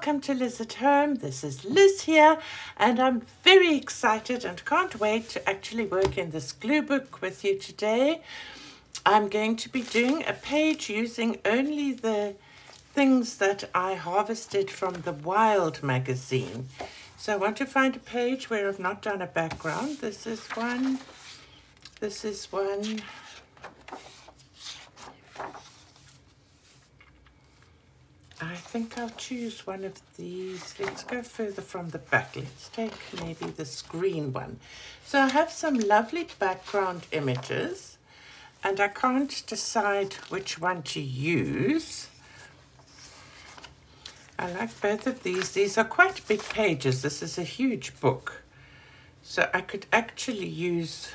welcome to Liz at Home. This is Liz here, and I'm very excited and can't wait to actually work in this glue book with you today. I'm going to be doing a page using only the things that I harvested from the Wild magazine. So I want to find a page where I've not done a background. This is one. This is one. I think I'll choose one of these. Let's go further from the back. Let's take maybe this green one. So I have some lovely background images, and I can't decide which one to use. I like both of these. These are quite big pages. This is a huge book. So I could actually use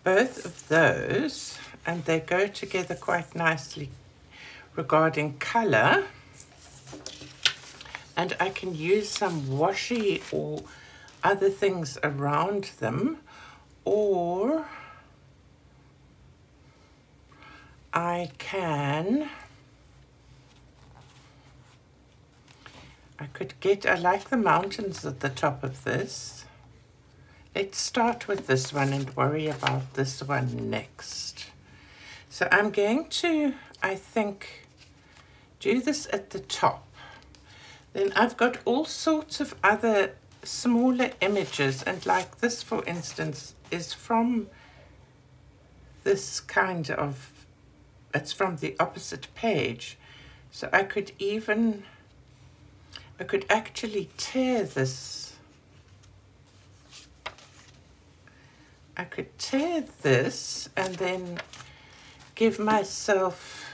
both of those, and they go together quite nicely regarding color. And I can use some washi or other things around them, or I could get, I like the mountains at the top of this. Let's start with this one and worry about this one next. So I'm going to, I think, do this at the top. Then I've got all sorts of other smaller images, and like this, for instance, is from this kind of, it's from the opposite page. So I could actually tear this. I could tear this and then give myself,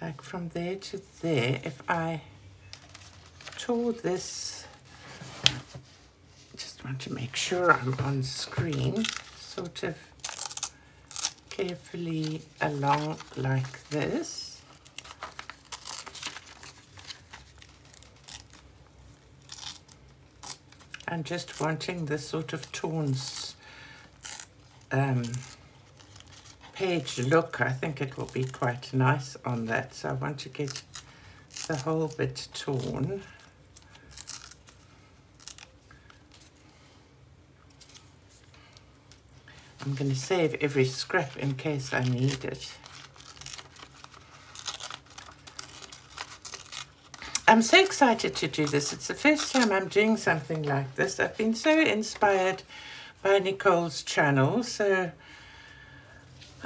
like from there to there, if I tore this, just want to make sure I'm on screen, sort of carefully along like this. I'm just wanting this sort of torn page look. I think it will be quite nice on that. So I want to get the whole bit torn. I'm going to save every scrap in case I need it. I'm so excited to do this. It's the first time I'm doing something like this. I've been so inspired by Nicole's channel, so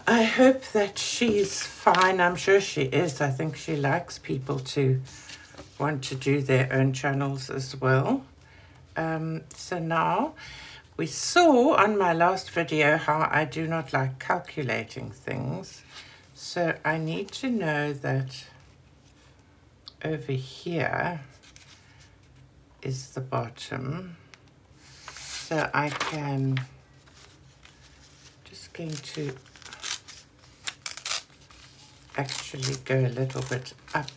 I hope that she's fine. I'm sure she is. I think she likes people to want to do their own channels as well. So now, we saw on my last video how I do not like calculating things. So I need to know that over here is the bottom. So I can, just going to actually go a little bit up.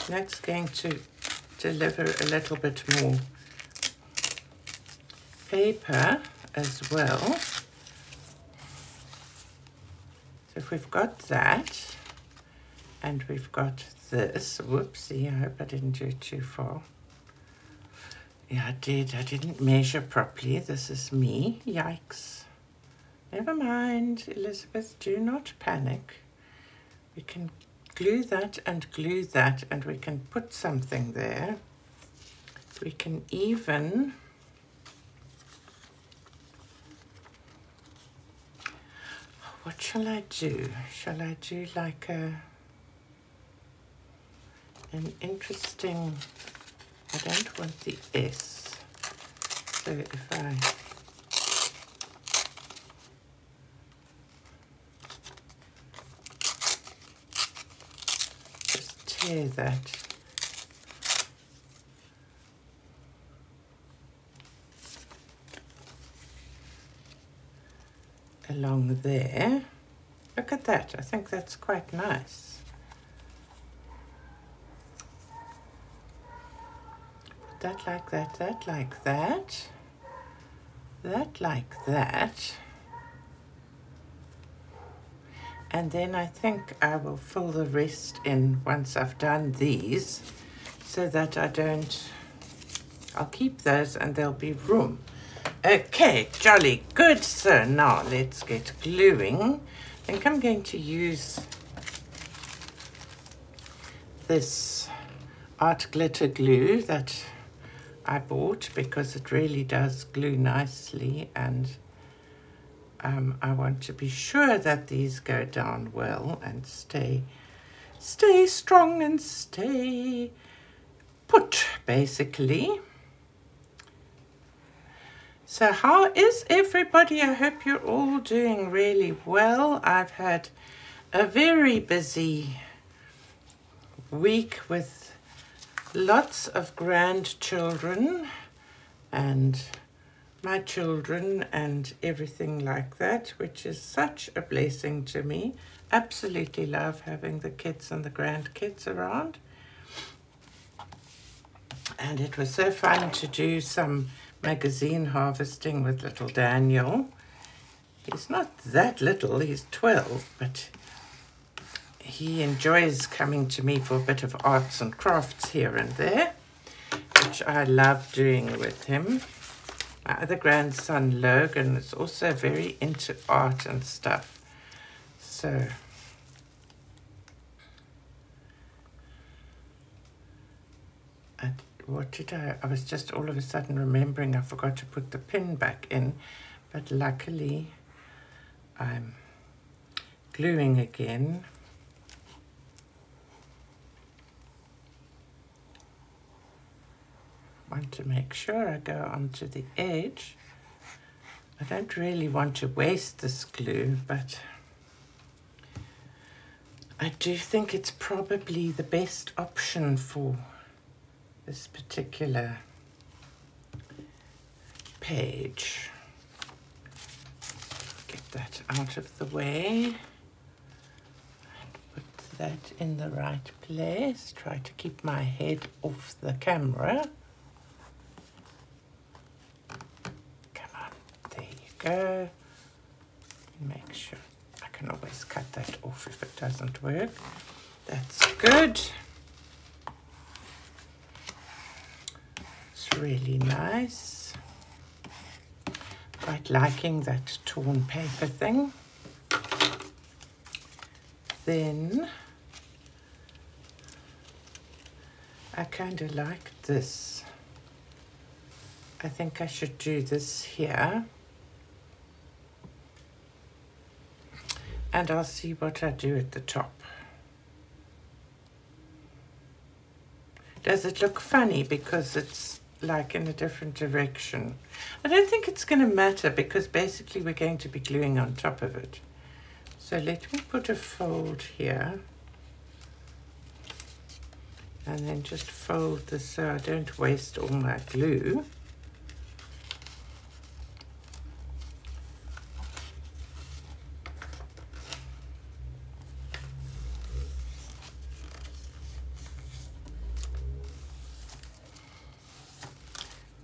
That's going to deliver a little bit more paper as well. So if we've got that, and we've got this, whoopsie, I hope I didn't do it too far. Yeah, I did. I didn't measure properly. This is me. Yikes. Never mind, Elizabeth, do not panic. We can glue that, and we can put something there. We can even what shall I do? Shall I do like an interesting, I don't want the S. So if I just tear that. Along there. Look at that. I think that's quite nice. Put that like that, that like that, that like that. And then I think I will fill the rest in once I've done these, so that I'll keep those and there'll be room. Okay, jolly good. So now let's get gluing. I think I'm going to use this art glitter glue that I bought because it really does glue nicely, and I want to be sure that these go down well and stay strong and stay put, basically. So how is everybody? I hope you're all doing really well. I've had a very busy week with lots of grandchildren and my children and everything like that, which is such a blessing to me. Absolutely love having the kids and the grandkids around. And it was so fun to do some magazine harvesting with little Daniel. He's not that little, he's 12, but he enjoys coming to me for a bit of arts and crafts here and there, which I love doing with him. My other grandson, Logan, is also very into art and stuff. So I was just all of a sudden remembering I forgot to put the pin back in, but luckily I'm gluing again. Want to make sure I go onto the edge. I don't really want to waste this glue, but I do think it's probably the best option for this particular page. Get that out of the way. Put that in the right place. Try to keep my head off the camera. Come on, there you go. Make sure. I can always cut that off if it doesn't work. That's good. Really nice. Quite liking that torn paper thing. Then I kind of like this. I think I should do this here, and I'll see what I do at the top. Does it look funny because it's like in a different direction? I don't think it's going to matter because basically we're going to be gluing on top of it. So let me put a fold here and then just fold this so I don't waste all my glue.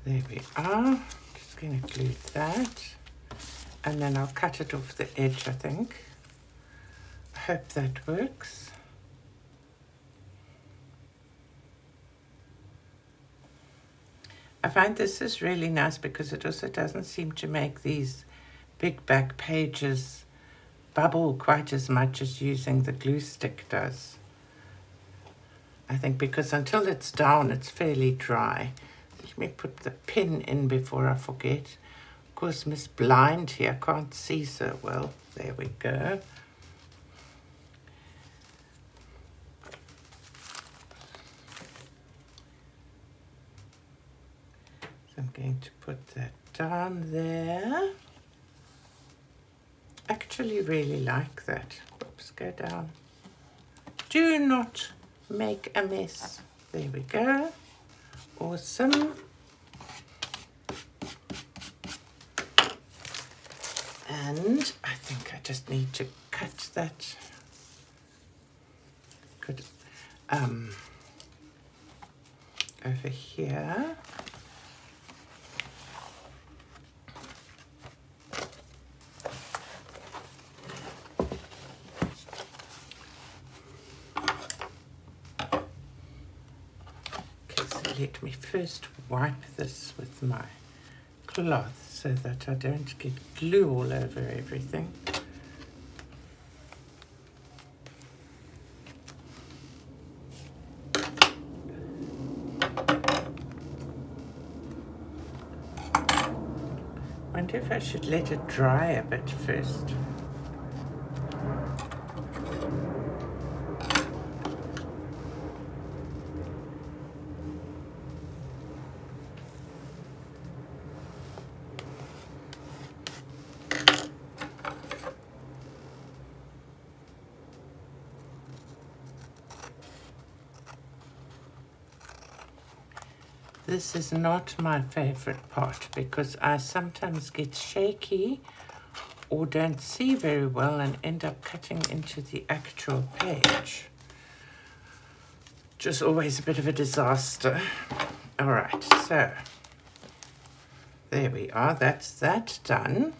There we are. Just going to glue that, and then I'll cut it off the edge, I think. I hope that works. I find this is really nice because it also doesn't seem to make these big back pages bubble quite as much as using the glue stick does. I think because until it's down, it's fairly dry. Let me put the pin in before I forget. Of course, Miss Blind here can't see so well. There we go. So I'm going to put that down there. Actually really like that. Whoops, go down. Do not make a mess. There we go. Awesome. And I think I just need to cut that. Good. Over here. let me first wipe this with my cloth so that I don't get glue all over everything. Wonder if I should let it dry a bit first. This is not my favorite part because I sometimes get shaky or don't see very well and end up cutting into the actual page. Just always a bit of a disaster. All right, so there we are. That's that done.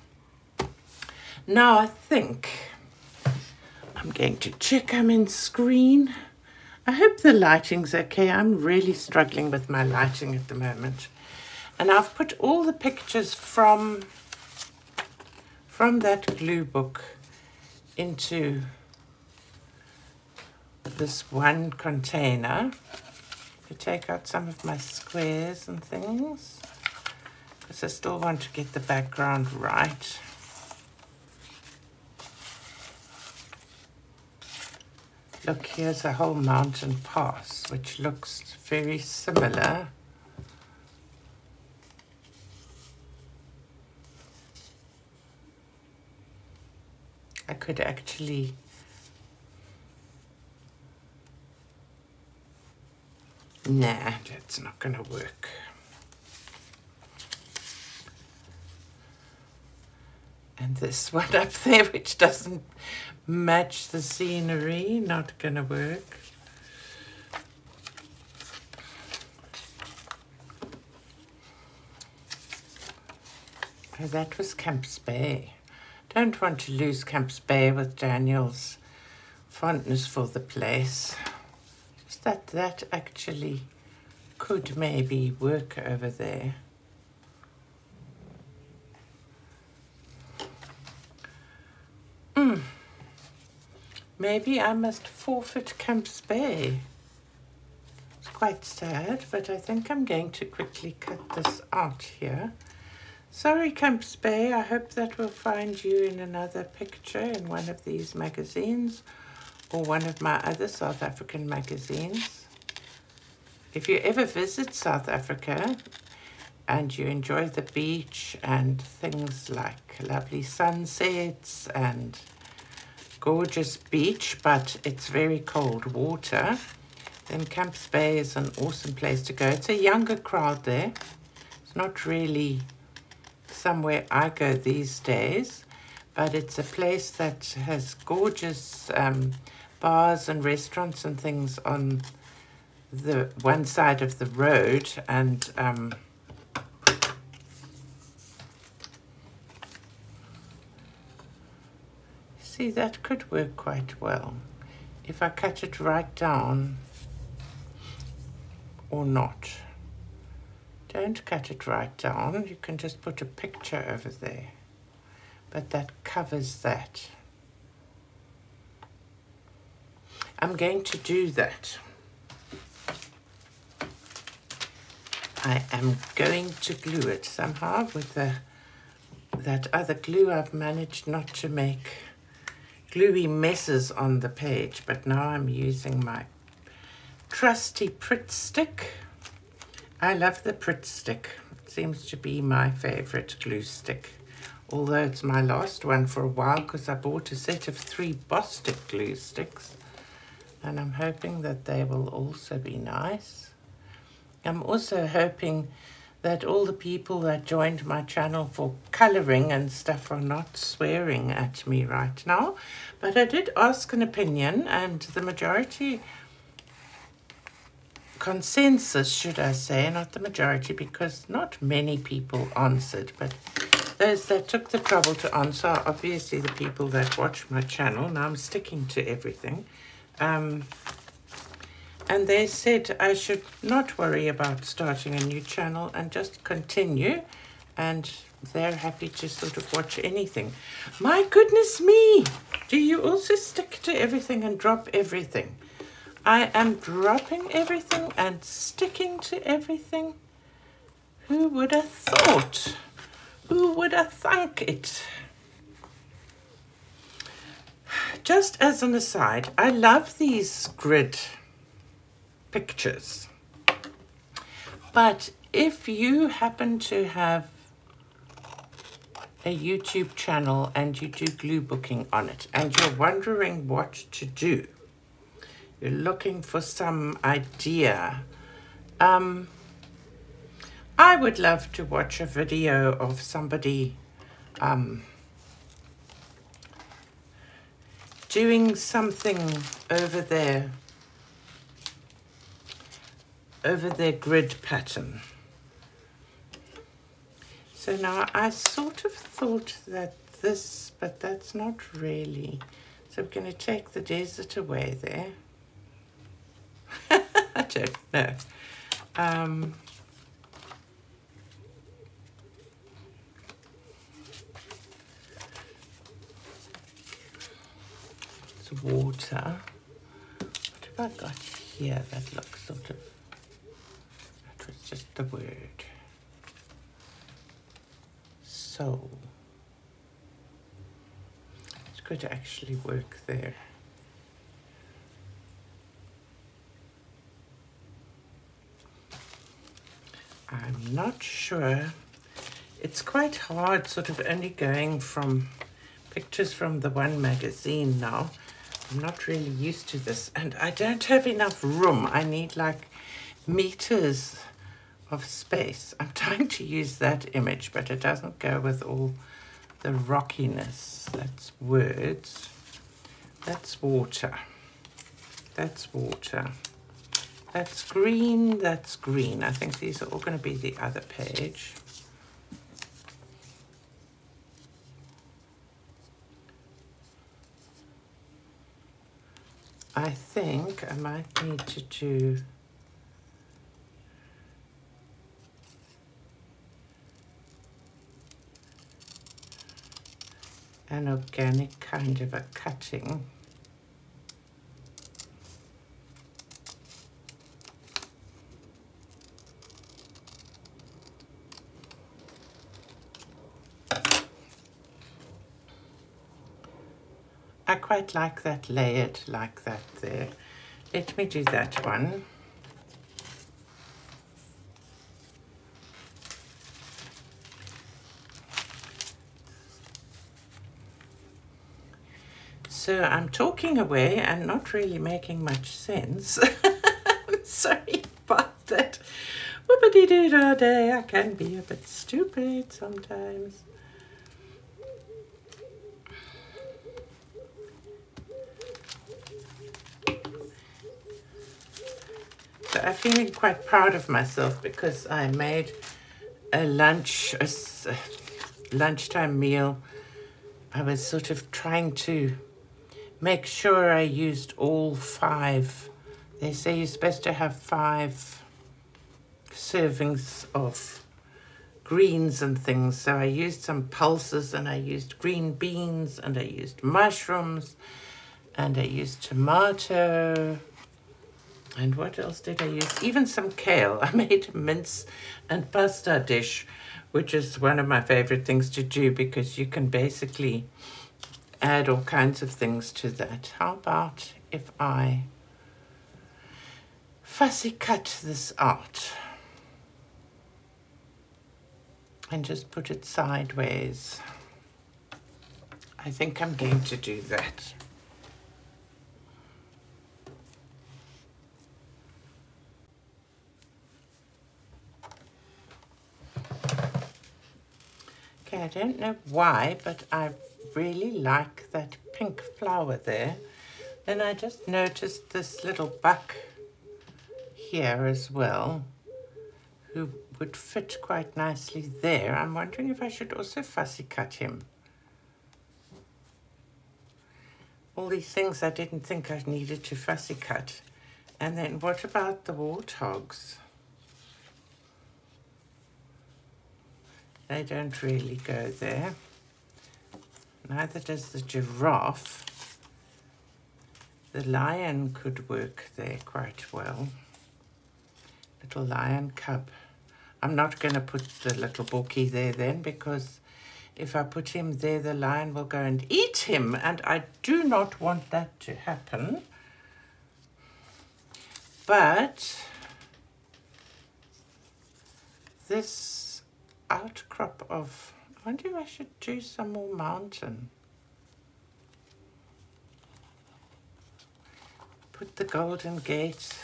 Now I think I'm going to check I'm in screen. I hope the lighting's okay. I'm really struggling with my lighting at the moment. And I've put all the pictures from that glue book into this one container. I take out some of my squares and things because I still want to get the background right. Look, here's a whole mountain pass, which looks very similar. I could actually nah, that's not going to work. And this one up there, which doesn't match the scenery, not going to work. Oh, that was Camps Bay. Don't want to lose Camps Bay with Daniel's fondness for the place. Just that actually could maybe work over there. Maybe I must forfeit Camps Bay. It's quite sad, but I think I'm going to quickly cut this out here. Sorry, Camps Bay. I hope that will find you in another picture in one of these magazines or one of my other South African magazines. If you ever visit South Africa and you enjoy the beach and things like lovely sunsets and gorgeous beach, but it's very cold water, then Camps Bay is an awesome place to go. It's a younger crowd there. It's not really somewhere I go these days, but it's a place that has gorgeous bars and restaurants and things on the one side of the road, and see, that could work quite well if I cut it right down or not. Don't cut it right down, you can just put a picture over there, but that covers that. I'm going to do that. I am going to glue it somehow with that other glue. I've managed not to make gluey messes on the page, but now I'm using my trusty Pritt stick. I love the Pritt stick. It seems to be my favorite glue stick, although it's my last one for a while because I bought a set of 3 Bostik glue sticks, and I'm hoping that they will also be nice. I'm also hoping that all the people that joined my channel for colouring and stuff are not swearing at me right now, but I did ask an opinion, and the majority consensus, should I say, not the majority, because not many people answered, but those that took the trouble to answer are obviously the people that watch my channel. Now I'm sticking to everything. And And they said I should not worry about starting a new channel and just continue, and they're happy to sort of watch anything. My goodness me! Do you also stick to everything and drop everything? I am dropping everything and sticking to everything. Who would have thought? Who would have thunk it? Just as an aside, I love these grid pictures. But if you happen to have a YouTube channel and you do glue booking on it and you're wondering what to do, you're looking for some idea, I would love to watch a video of somebody doing something over their grid pattern. So now I sort of thought that this, but that's not really. So I'm going to take the desert away there. I don't know. It's water. What have I got here that looks sort of, that was just the word. Soul. It's going to actually work there. I'm not sure. It's quite hard sort of only going from pictures from the one magazine now. I'm not really used to this, and I don't have enough room. I need like meters of space. I'm trying to use that image, but it doesn't go with all the rockiness. That's words. That's water. That's water. That's green. That's green. I think these are all going to be the other page. I think I might need to do an organic kind of a cutting. I quite like that layered like that there. Let me do that one. So I'm talking away and not really making much sense. I'm sorry about that. Whoopity-doo-dah-day. I can be a bit stupid sometimes. So I'm feeling quite proud of myself because I made a lunchtime meal. I was sort of trying to make sure I used all 5. They say you're supposed to have 5 servings of greens and things. So I used some pulses, and I used green beans, and I used mushrooms, and I used tomato. And what else did I use? Even some kale. I made a mince and pasta dish, which is one of my favorite things to do because you can basically add all kinds of things to that. How about if I fussy cut this out and just put it sideways? I think I'm going to do that. Okay, I don't know why, but I really like that pink flower there. Then I just noticed this little buck here as well, who would fit quite nicely there. I'm wondering if I should also fussy cut him. All these things I didn't think I needed to fussy cut. And then what about the warthogs? They don't really go there. Neither does the giraffe. The lion could work there quite well. Little lion cub. I'm not going to put the little Borkie there then, because if I put him there, the lion will go and eat him, and I do not want that to happen. But this outcrop of, I wonder if I should do some more mountain. Put the Golden Gate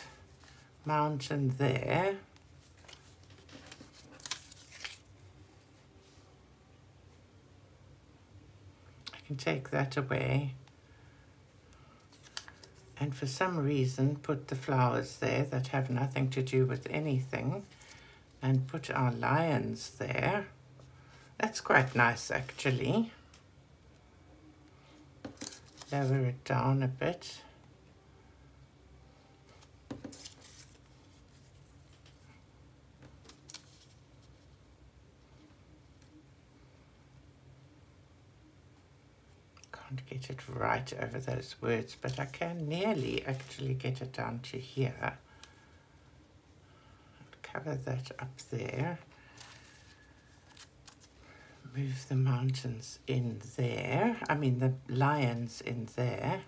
mountain there. I can take that away. And for some reason put the flowers there that have nothing to do with anything, and put our lions there. That's quite nice actually. Lower it down a bit. Can't get it right over those words, but I can nearly actually get it down to here. I'll cover that up there. Move the mountains in there. I mean the lions in there.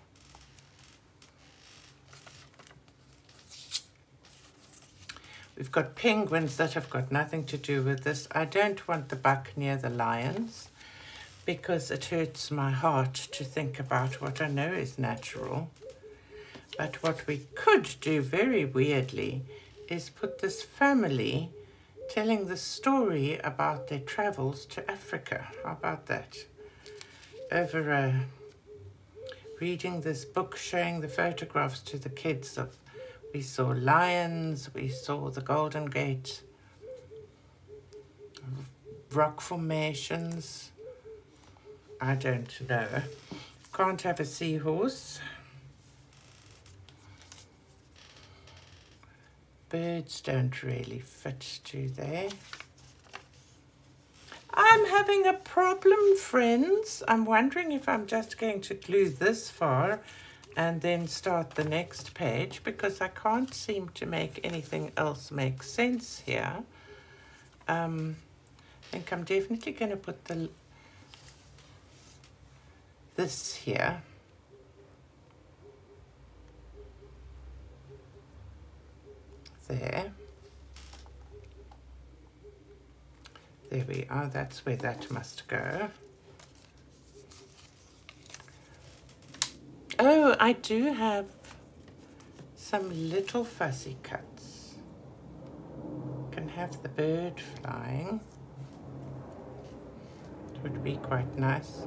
We've got penguins that have got nothing to do with this. I don't want the buck near the lions, because it hurts my heart to think about what I know is natural. But what we could do very weirdly is put this family telling the story about their travels to Africa. How about that? Over reading this book, showing the photographs to the kids of, we saw lions, we saw the Golden Gate, rock formations. I don't know. Can't have a seahorse. Birds don't really fit, do they? I'm having a problem, friends. I'm wondering if I'm just going to glue this far and then start the next page, because I can't seem to make anything else make sense here. I think I'm definitely going to put this here. There. There we are. That's where that must go. Oh, I do have some little fussy cuts. Can have the bird flying. It would be quite nice.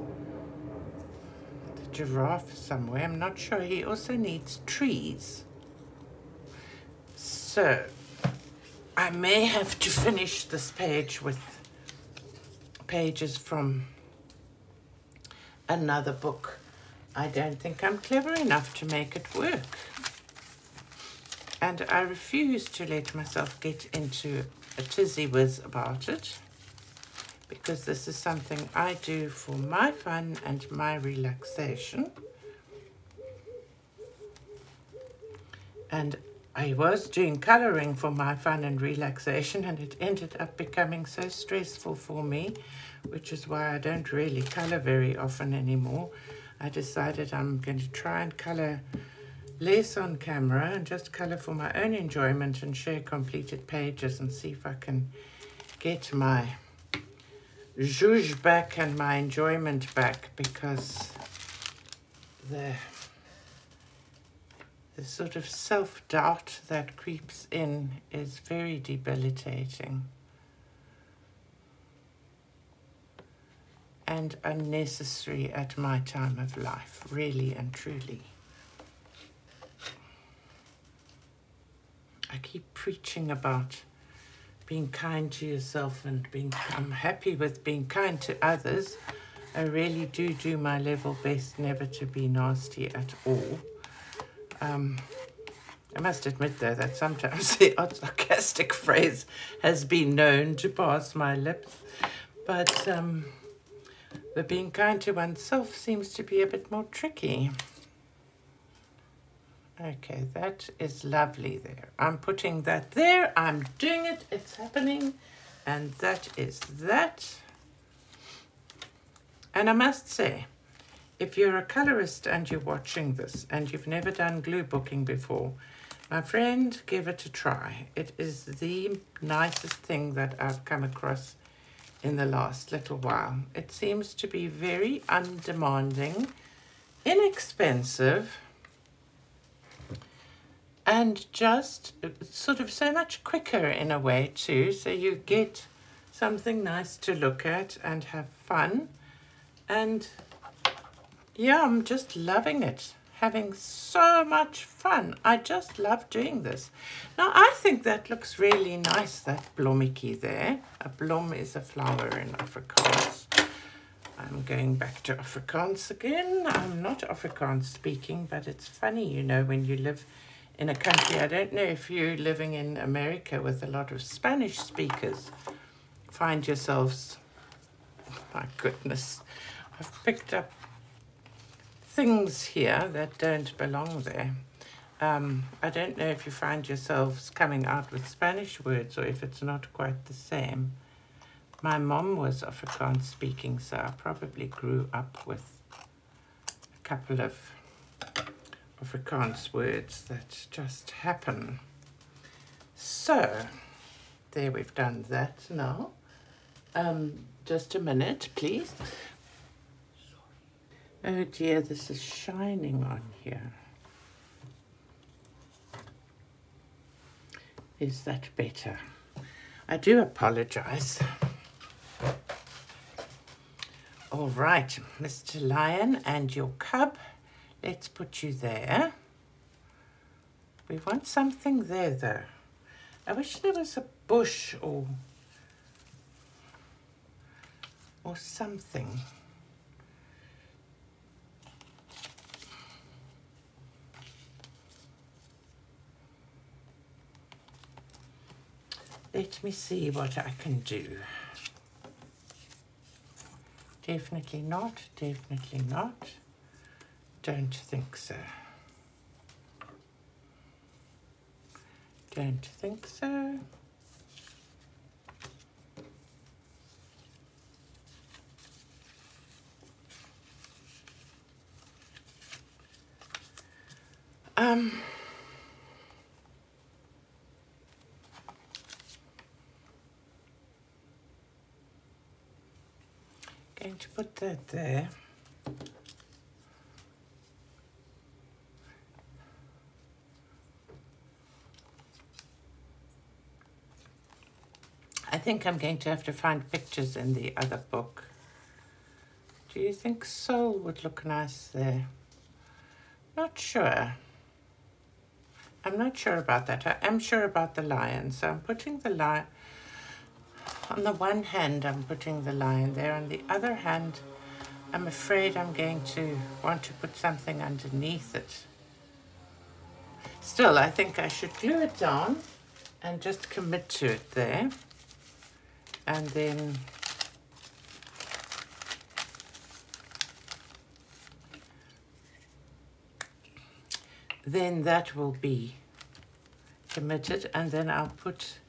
Giraffe somewhere. I'm not sure. He also needs trees. So I may have to finish this page with pages from another book. I don't think I'm clever enough to make it work. And I refuse to let myself get into a tizzy whiz about it, because this is something I do for my fun and my relaxation. And I was doing colouring for my fun and relaxation, and it ended up becoming so stressful for me, which is why I don't really colour very often anymore. I decided I'm going to try and colour less on camera and just colour for my own enjoyment and share completed pages and see if I can get my zhuzh back and my enjoyment back, because the sort of self-doubt that creeps in is very debilitating and unnecessary at my time of life, really and truly. I keep preaching about being kind to yourself and I'm happy with being kind to others. I really do my level best never to be nasty at all. I must admit, though, that sometimes the odd sarcastic phrase has been known to pass my lips. But the being kind to oneself seems to be a bit more tricky. Okay, that is lovely there. I'm putting that there. I'm doing it. It's happening. And that is that. And I must say, if you're a colorist and you're watching this and you've never done glue booking before, my friend, give it a try. It is the nicest thing that I've come across in the last little while. It seems to be very undemanding, inexpensive, and just sort of so much quicker in a way too. So you get something nice to look at and have fun. And yeah, I'm just loving it. Having so much fun. I just love doing this. Now, I think that looks really nice, that blommetjie there. A blom is a flower in Afrikaans. I'm going back to Afrikaans again. I'm not Afrikaans speaking, but it's funny, you know, when you live in a country. I don't know if you're living in America with a lot of Spanish speakers. Find yourselves, oh my goodness, I've picked up things here that don't belong there. I don't know if you find yourselves coming out with Spanish words or if it's not quite the same. My mom was Afrikaans speaking, so I probably grew up with a couple of Afrikaans words that just happen. So, there, we've done that now. Just a minute, please. Oh dear, this is shining on here. Is that better? I do apologize. All right, Mr. Lion and your cub, let's put you there. We want something there though. I wish there was a bush or something. Let me see what I can do. Definitely not, definitely not. Don't think so. Don't think so. Going to put that there. I think I'm going to have to find pictures in the other book. Do you think Soul would look nice there? Not sure. I'm not sure about that. I am sure about the lion. So I'm putting the lion. On the one hand, I'm putting the lion there. On the other hand, I'm afraid I'm going to want to put something underneath it. Still, I think I should glue it down and just commit to it there. And then that will be committed, and then I'll put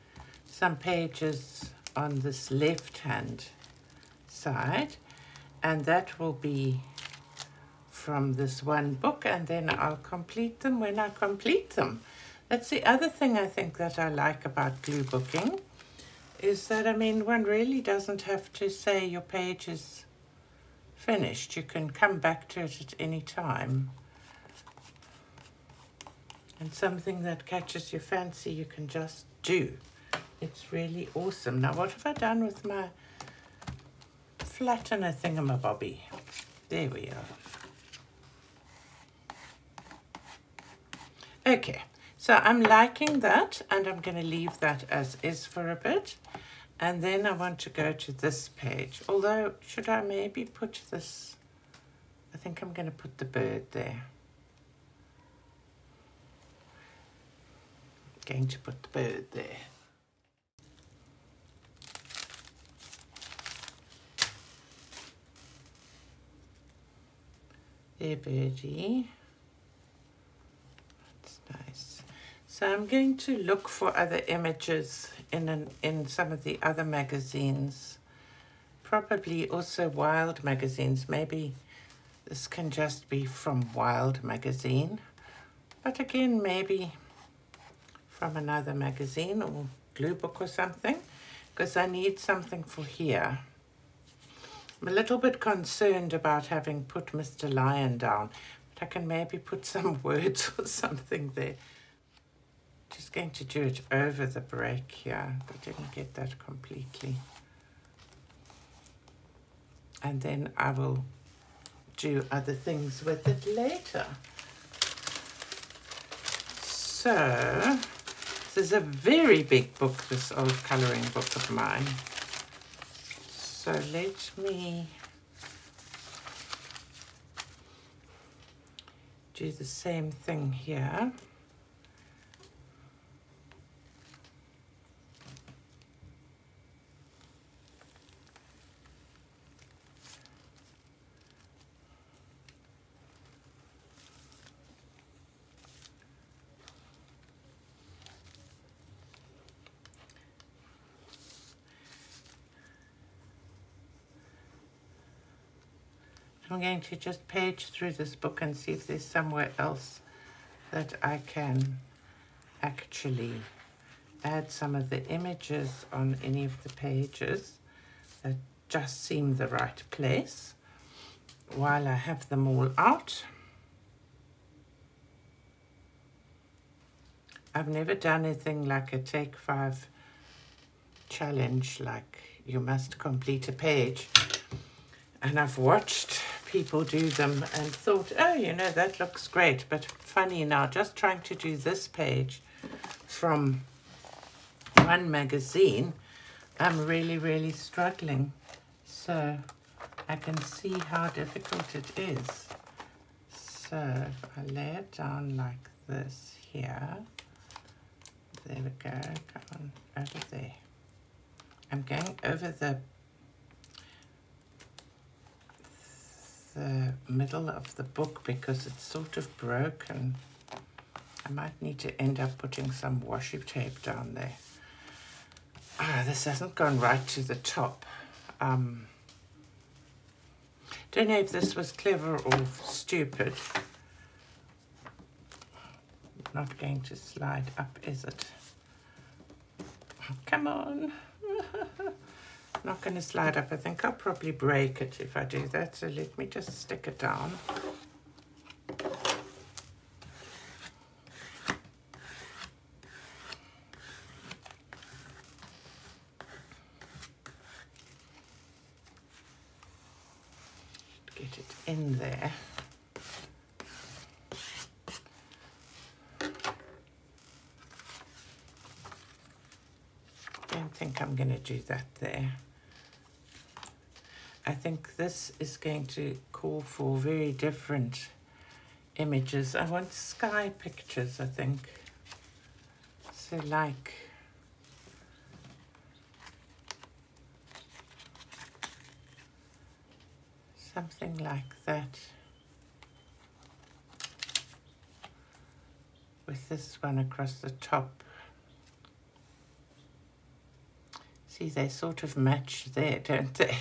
some pages on this left hand side, and that will be from this one book, and then I'll complete them when I complete them. That's the other thing I think that I like about glue booking, is that, I mean, one really doesn't have to say your page is finished. You can come back to it at any time. And something that catches your fancy, you can just do. It's really awesome. Now, what have I done with my flattener thingamabobby? There we are. Okay, so I'm liking that, and I'm going to leave that as is for a bit. And then I want to go to this page. Although, should I maybe put this? I think I'm going to put the bird there. Going to put the bird there. There, birdie. That's nice. So I'm going to look for other images in some of the other magazines. Probably also Wild magazines. Maybe this can just be from Wild magazine. But again, maybe from another magazine or Glue Book or something, because I need something for here. I'm a little bit concerned about having put Mr. Lion down, but I can maybe put some words or something there. Just going to do it over the break here. I didn't get that completely. And then I will do other things with it later. So, this is a very big book, this old colouring book of mine. So let me do the same thing here. I'm going to just page through this book and see if there's somewhere else that I can actually add some of the images on any of the pages that just seem the right place while I have them all out. I've never done anything like a Take 5 challenge, like you must complete a page. And I've watched people do them and thought, oh, you know, that looks great. But funny now, just trying to do this page from one magazine, I'm really, really struggling. So I can see how difficult it is. So if I lay it down like this here, there we go, come on, over there. I'm going over the middle of the book because it's sort of broken. I might need to end up putting some washi tape down there. Ah, this hasn't gone right to the top. Don't know if this was clever or stupid. Not going to slide up, is it? Come on. Not going to slide up. I think I'll probably break it if I do that. So let me just stick it down. Get it in there. Don't think I'm going to do that there. I think this is going to call for very different images. I want sky pictures, I think. So like something like that. With this one across the top. See, they sort of match there, don't they?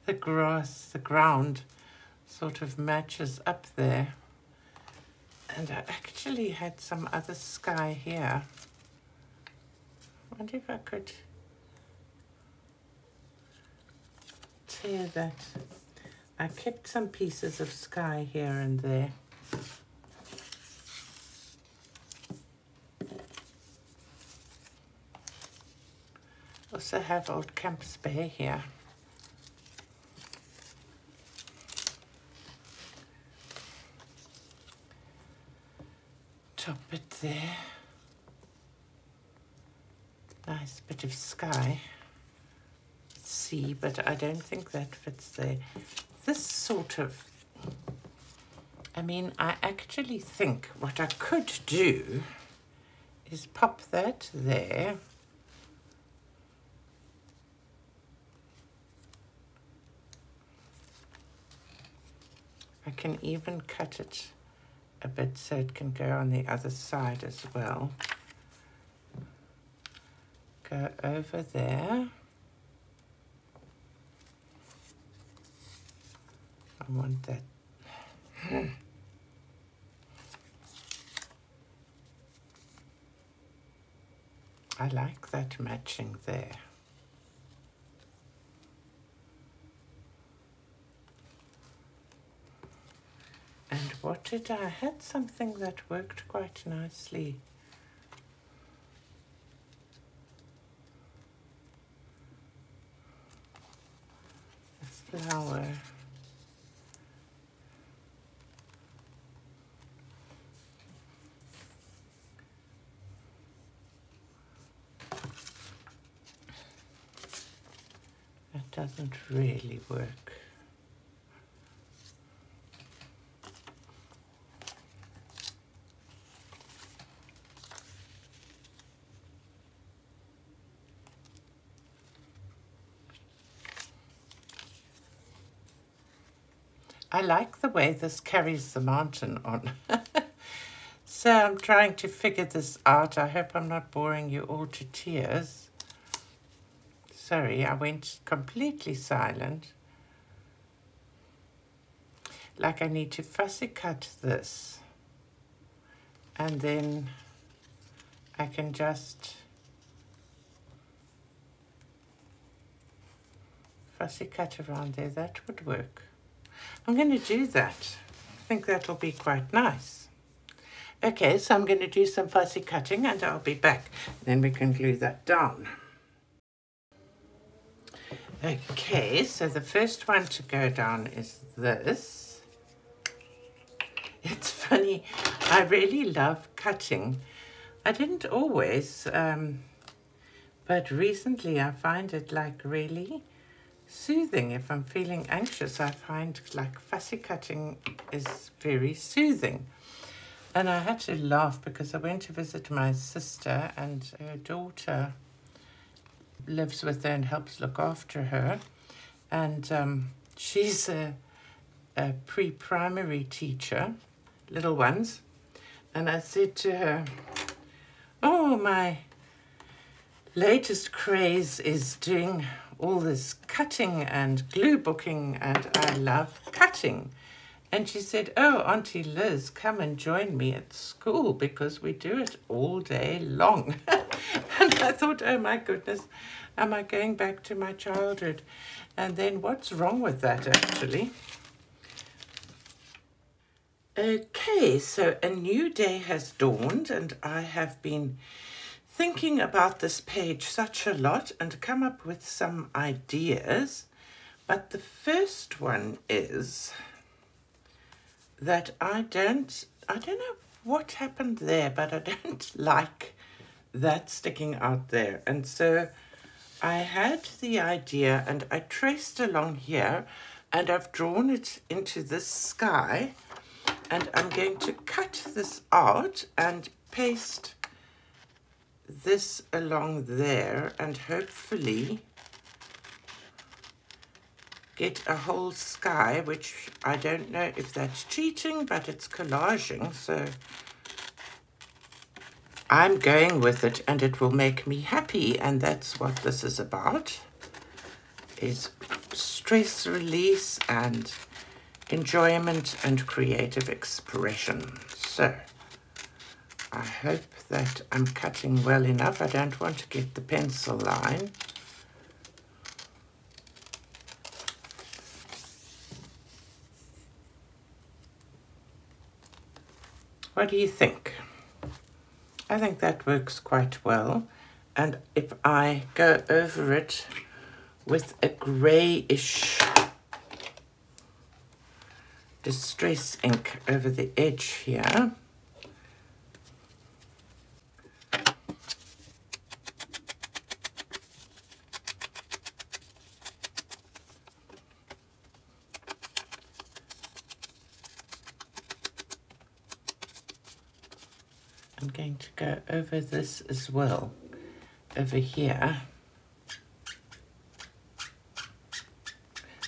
The grass, the ground sort of matches up there. And I actually had some other sky here. I wonder if I could tear that. I kept some pieces of sky here and there. Also have Old Camps Bay here. Top it there. Nice bit of sky. Sea, but I don't think that fits there. This sort of, I mean, I actually think what I could do is pop that there. I can even cut it a bit so it can go on the other side as well. Go over there. I want that. I like that matching there. And what did I had something that worked quite nicely. The flower. That doesn't really work. I like the way this carries the mountain on. So I'm trying to figure this out. I hope I'm not boring you all to tears. Sorry, I went completely silent. Like I need to fussy cut this. And then I can just fussy cut around there. That would work. I'm going to do that. I think that'll be quite nice. Okay, so I'm going to do some fussy cutting and I'll be back. Then we can glue that down. Okay, so the first one to go down is this. It's funny, I really love cutting. I didn't always, but recently I find it like really soothing. If I'm feeling anxious, I find like fussy cutting is very soothing. And I had to laugh because I went to visit my sister and her daughter lives with her and helps look after her. And she's a pre-primary teacher, little ones. And I said to her, oh, my latest craze is doing all this cutting and glue booking, and I love cutting. And she said, oh, Auntie Liz, come and join me at school because we do it all day long. And I thought, oh my goodness, am I going back to my childhood? And then what's wrong with that, actually? Okay, so a new day has dawned and I have been thinking about this page such a lot and come up with some ideas. But the first one is that I don't know what happened there, but I don't like that sticking out there. And so I had the idea and I traced along here and I've drawn it into this sky, and I'm going to cut this out and paste this along there and hopefully get a whole sky, which I don't know if that's cheating, but it's collaging, so I'm going with it and it will make me happy, and that's what this is about, is stress release and enjoyment and creative expression. So I hope that I'm cutting well enough. I don't want to get the pencil line. What do you think? I think that works quite well. And if I go over it with a grayish distress ink over the edge here, I'm going to go over this as well, over here.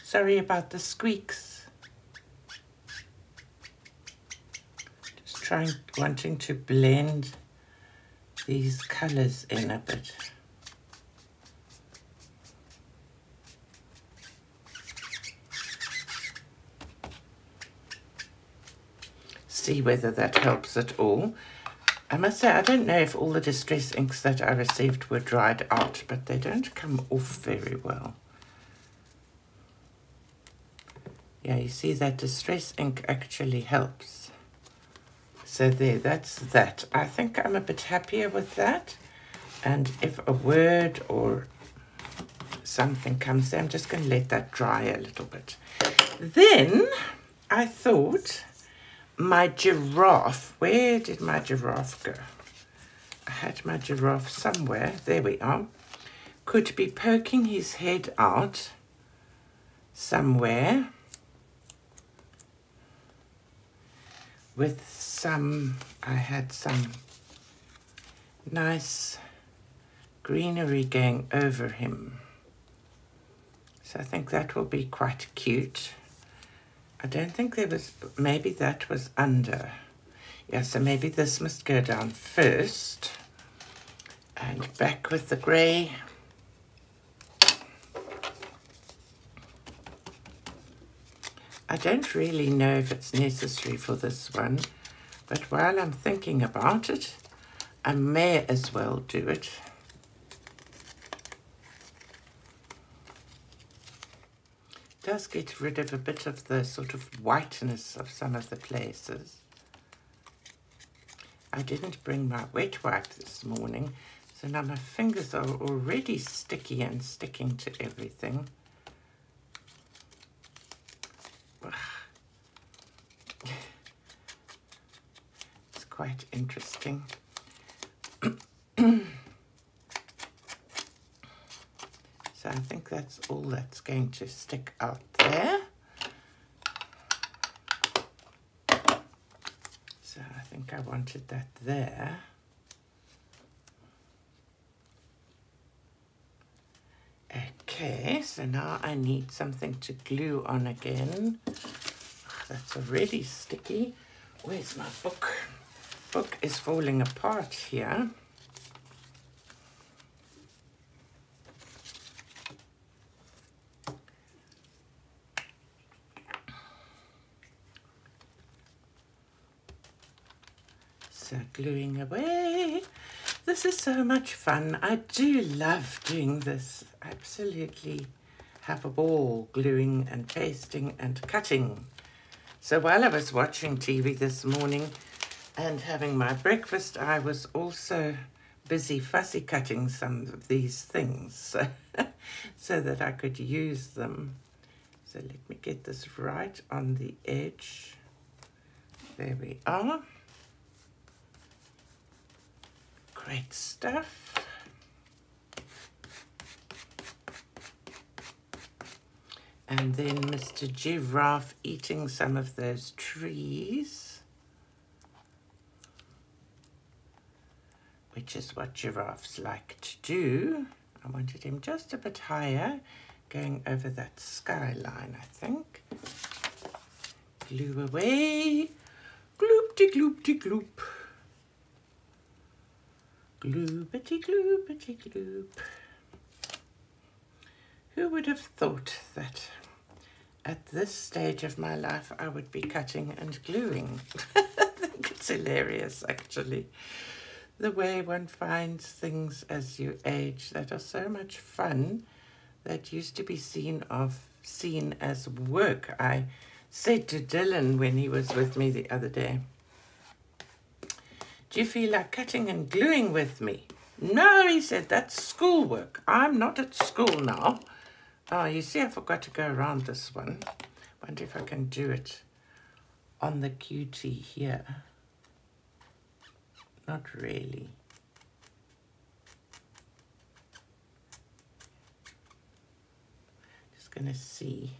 Sorry about the squeaks. Just wanting to blend these colours in a bit. See whether that helps at all. I must say, I don't know if all the distress inks that I received were dried out, but they don't come off very well. Yeah, you see that distress ink actually helps. So there, that's that. I think I'm a bit happier with that. And if a word or something comes there, I'm just going to let that dry a little bit. Then I thought my giraffe, where did my giraffe go? I had my giraffe somewhere, there we are, could be poking his head out somewhere with some, I had some nice greenery going over him. So I think that will be quite cute. I don't think there was, maybe that was under. Yeah, so maybe this must go down first. And back with the grey. I don't really know if it's necessary for this one, but while I'm thinking about it, I may as well do it. Does get rid of a bit of the sort of whiteness of some of the places. I didn't bring my wet wipe this morning, so now my fingers are already sticky and sticking to everything. It's quite interesting. So I think that's all that's going to stick out there. So I think I wanted that there. Okay, so now I need something to glue on again. That's already sticky. Where's my book? Book is falling apart here. So gluing away. This is so much fun. I do love doing this. Absolutely have a ball gluing and pasting and cutting. So while I was watching TV this morning and having my breakfast, I was also busy fussy cutting some of these things so that I could use them. So let me get this right on the edge. There we are. Great stuff. And then Mr. Giraffe eating some of those trees, which is what giraffes like to do. I wanted him just a bit higher, going over that skyline, I think. Glue away. Gloop-de-gloop-de-gloop. Gloopity-gloopity-gloop. Who would have thought that at this stage of my life I would be cutting and gluing? I think it's hilarious, actually. The way one finds things as you age that are so much fun that used to be seen as work. I said to Dylan when he was with me the other day, "Do you feel like cutting and gluing with me?" "No," he said, "that's schoolwork. I'm not at school now." Oh, you see, I forgot to go around this one. Wonder if I can do it on the QT here. Not really. Just gonna see.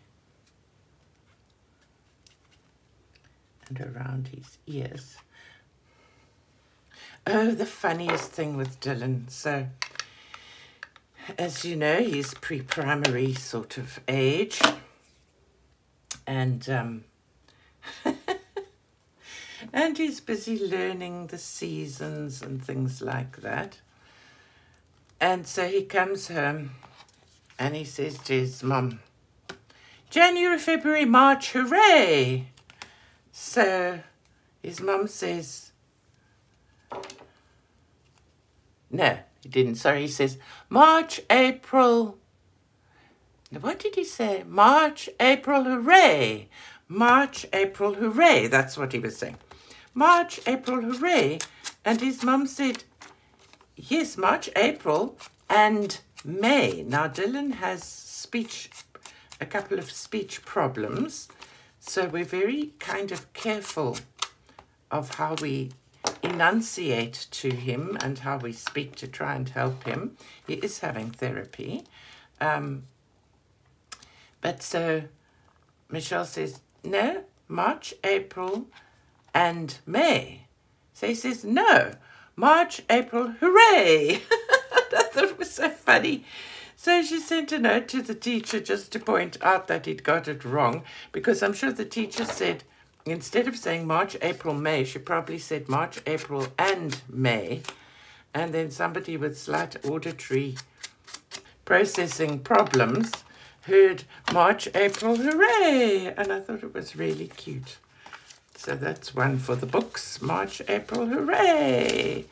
And around his ears. Oh, the funniest thing with Dylan. So, as you know, he's pre-primary sort of age. And and he's busy learning the seasons and things like that. And so he comes home and he says to his mum, January, February, March, hooray! So his mum says, no, he didn't. Sorry, he says, March, April. What did he say? March, April, hooray. March, April, hooray. That's what he was saying. March, April, hooray. And his mum said, yes, March, April, and May. Now, Dylan has a couple of speech problems. So we're very kind of careful of how we enunciate to him and how we speak to try and help him. He is having therapy. But so Michelle says, no, March, April, and May. So he says, no, March, April, hooray. I thought it was so funny. So she sent a note to the teacher just to point out that he'd got it wrong, because I'm sure the teacher said, instead of saying March, April, May, she probably said March, April, and May. And then somebody with slight auditory processing problems heard March, April, hooray! And I thought it was really cute. So that's one for the books. March, April, hooray!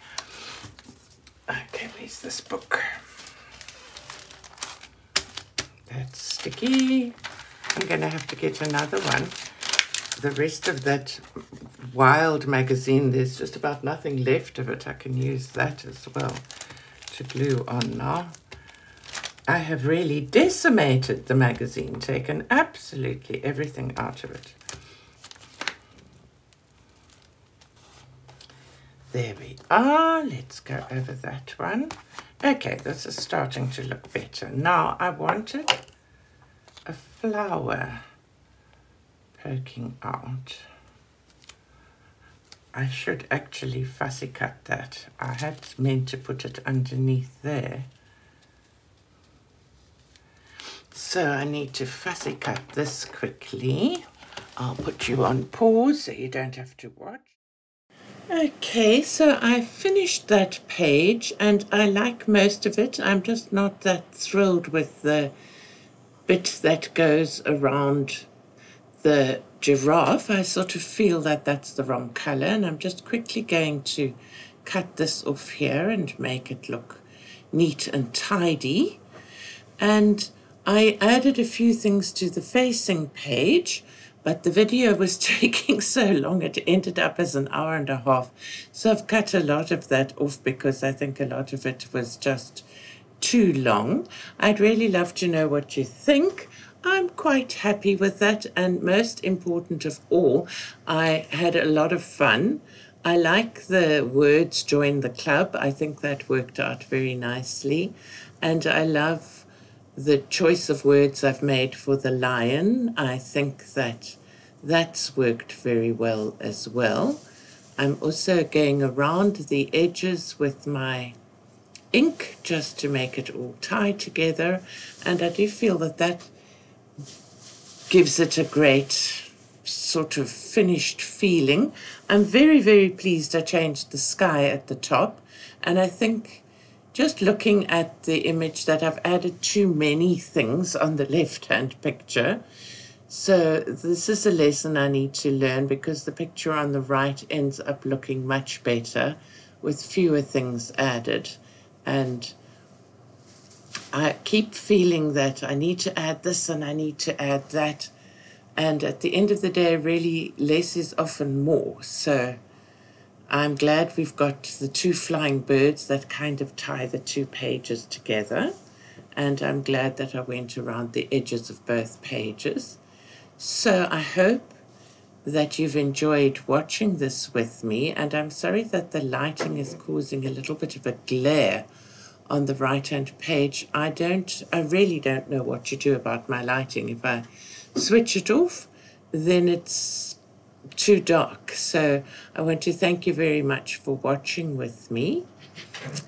Okay, where's this book? That's sticky. I'm going to have to get another one. The rest of that Wild magazine, there's just about nothing left of it. I can use that as well to glue on now. I have really decimated the magazine, taken absolutely everything out of it. There we are. Let's go over that one. Okay, this is starting to look better. Now I wanted a flower poking out. I should actually fussy cut that. I had meant to put it underneath there. So I need to fussy cut this quickly. I'll put you on pause so you don't have to watch. Okay, so I finished that page and I like most of it. I'm just not that thrilled with the bit that goes around the giraffe. I sort of feel that that's the wrong color, and I'm just quickly going to cut this off here and make it look neat and tidy. And I added a few things to the facing page, but the video was taking so long it ended up as an hour and a half. So I've cut a lot of that off because I think a lot of it was just too long. I'd really love to know what you think. I'm quite happy with that, and most important of all, I had a lot of fun. I like the words join the club. I think that worked out very nicely, and I love the choice of words I've made for the lion. I think that that's worked very well as well. I'm also going around the edges with my ink just to make it all tie together, and I do feel that that gives it a great sort of finished feeling. I'm very, very pleased I changed the sky at the top, and I think just looking at the image that I've added too many things on the left-hand picture. So this is a lesson I need to learn, because the picture on the right ends up looking much better with fewer things added. And I keep feeling that I need to add this and I need to add that. And at the end of the day, really, less is often more. So I'm glad we've got the two flying birds that kind of tie the two pages together. And I'm glad that I went around the edges of both pages. So I hope that you've enjoyed watching this with me. And I'm sorry that the lighting is causing a little bit of a glare on the right-hand page. I really don't know what to do about my lighting. If I switch it off, then it's too dark. So I want to thank you very much for watching with me,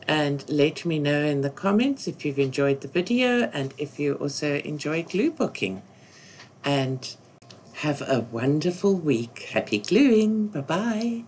and let me know in the comments if you've enjoyed the video and if you also enjoy glue booking. And have a wonderful week. Happy gluing. Bye-bye.